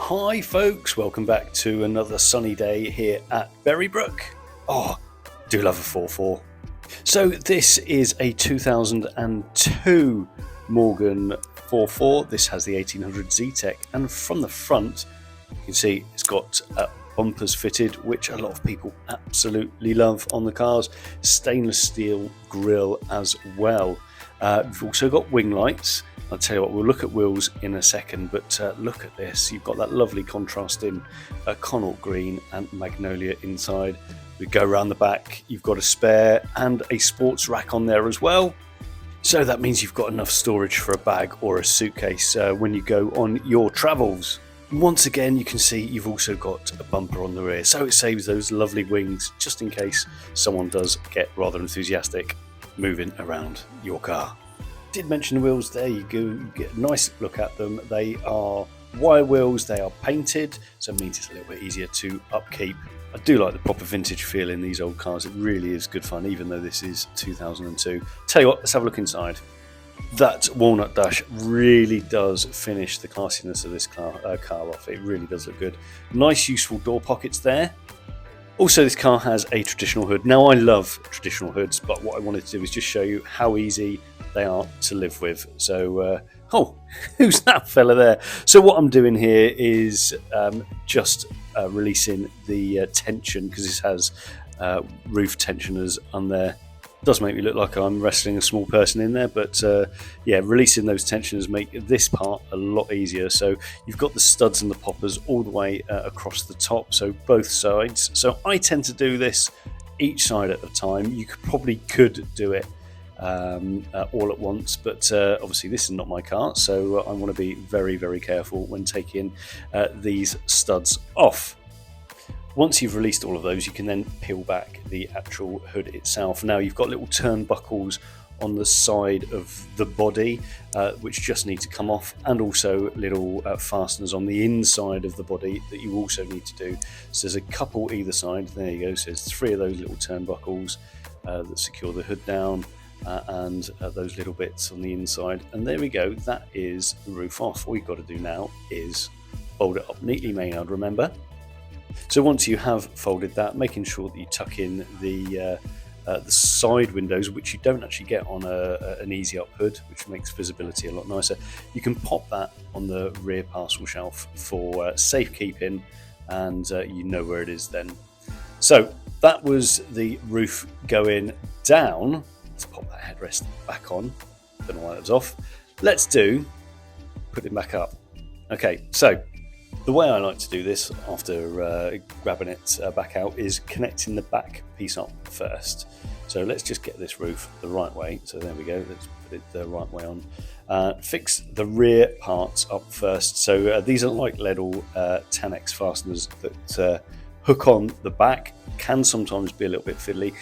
Hi folks, welcome back to another sunny day here at Berrybrook. Oh, do love a 4.4. So this is a 2002 Morgan 4.4. This has the 1800 Zetec, and from the front you can see it's got bumpers fitted, which a lot of people absolutely love on the cars. Stainless steel grille as well. We've also got wing lights. I'll tell you what, we'll look at wheels in a second, but look at this. You've got that lovely contrasting Connaught green and magnolia inside. We go around the back, you've got a spare and a sports rack on there as well. So that means you've got enough storage for a bag or a suitcase when you go on your travels. Once again, you can see you've also got a bumper on the rear, so it saves those lovely wings just in case someone does get rather enthusiastic moving around your car. Did mention the wheels. There you go, you get a nice look at them. They are wire wheels, they are painted, so it means it's a little bit easier to upkeep. I do like the proper vintage feel in these old cars. It really is good fun, even though this is 2002. Tell you what, let's have a look inside. That walnut dash really does finish the classiness of this car off. It really does look good. Nice useful door pockets there. Also, this car has a traditional hood. Now, I love traditional hoods, but what I wanted to do is just show you how easy they are to live with. So, oh, who's that fella there? So what I'm doing here is just releasing the tension, because this has roof tensioners on there. Does make me look like I'm wrestling a small person in there, but yeah, releasing those tensioners make this part a lot easier. So you've got the studs and the poppers all the way across the top, so both sides. So I tend to do this each side at a time. You probably could do it all at once, but obviously this is not my car, so I want to be very, very careful when taking these studs off. Once you've released all of those, you can then peel back the actual hood itself. Now you've got little turnbuckles on the side of the body, which just need to come off, and also little fasteners on the inside of the body that you also need to do. So there's a couple either side. There you go. So there's 3 of those little turnbuckles that secure the hood down, and those little bits on the inside. And there we go. That is the roof off. All you've got to do now is fold it up neatly, Maynard, remember. So once you have folded that, making sure that you tuck in the side windows, which you don't actually get on an easy up hood, which makes visibility a lot nicer. You can pop that on the rear parcel shelf for safekeeping, and you know where it is then. So that was the roof going down. Let's pop that headrest back on. Don't know why that was off. Let's put it back up. Okay, so the way I like to do this after grabbing it back out is connecting the back piece up first. So let's just get this roof the right way. So there we go, let's put it the right way on. Fix the rear parts up first. So these are like Ledl 10X fasteners that hook on the back. Can sometimes be a little bit fiddly.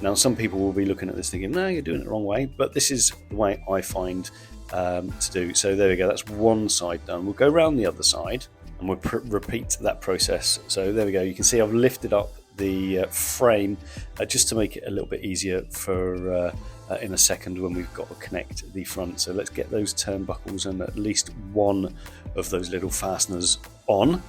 Now some people will be looking at this thinking, no, you're doing it the wrong way, but this is the way I find to do. So there we go, that's one side done. We'll go around the other side and we'll repeat that process. So there we go, you can see I've lifted up the frame just to make it a little bit easier for in a second when we've got to connect the front. So let's get those turnbuckles and at least one of those little fasteners on.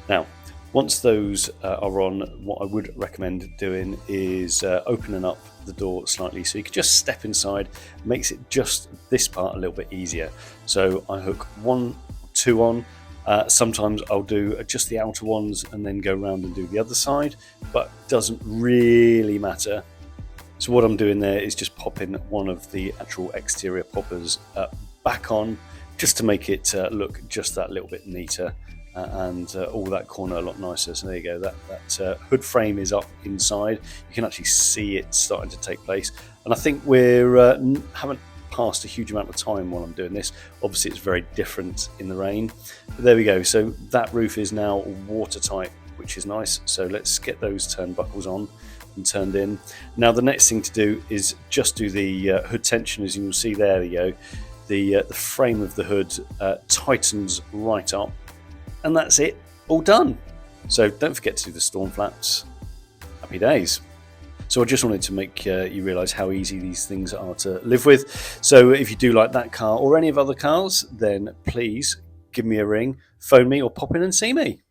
Now once those are on, what I would recommend doing is opening up the door slightly so you can just step inside. Makes it just this part a little bit easier. So I hook 1 or 2 on. Sometimes I'll do just the outer ones and then go around and do the other side, but doesn't really matter. So what I'm doing there is just popping one of the actual exterior poppers back on, just to make it look just that little bit neater. And all that corner a lot nicer. So there you go, that hood frame is up inside. You can actually see it starting to take place, and I think we're haven't passed a huge amount of time while I'm doing this. Obviously it's very different in the rain, but there we go. So that roof is now watertight, which is nice. So let's get those turnbuckles on and turned in. Now the next thing to do is just do the hood tension. As you will see, there you go, the frame of the hood tightens right up. And that's it, all done. So don't forget to do the storm flaps. Happy days. So I just wanted to make you realise how easy these things are to live with. So if you do like that car or any of other cars, then please give me a ring, phone me, or pop in and see me.